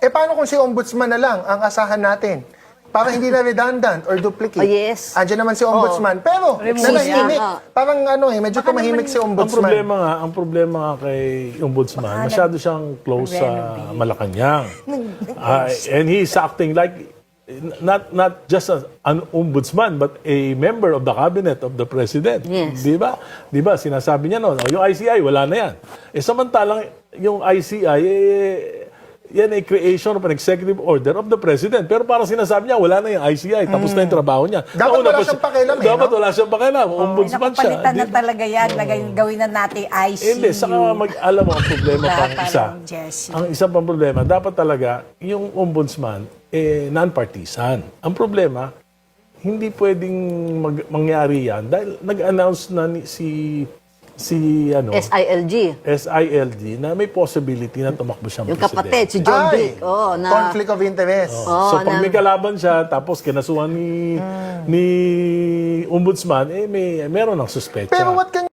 paano kung si ombudsman na lang ang asahan natin? Para hindi na redundant or duplicate. Oh, yes. Andiyan naman si ombudsman. Pero, nanahimik. Parang medyo tumahimik si ombudsman. Ang problema nga kay ombudsman, masyado siyang close sa Malacanang. And he's acting like not just an ombudsman but a member of the cabinet of the president. Yes. Di ba? Di ba? Sinasabi niya noon, yung ICI wala na yan. Samantalang yung ICI yan ay creation of an executive order of the president. Pero parang sinasabi niya, wala na yung ICI. Tapos na yung trabaho niya. Dapat wala siyang pakialam Dapat wala siyang pakialam. Ombudsman siya. Napapalitan na talaga yan. Gawin na natin ICU. Hindi, saka alam mo ang problema pang isa. Ang isang pang problema, dapat talaga yung ombudsman non-partisan. Ang problema, hindi pwedeng mangyari yan dahil nag-announce na SILG na may possibility na tumakbo siyang Yung presidente. kapatid, si John Brick. Conflict of interest. So pag may kalaban siya, tapos kinasuhan ni ombudsman, meron ng suspecha. Pero what can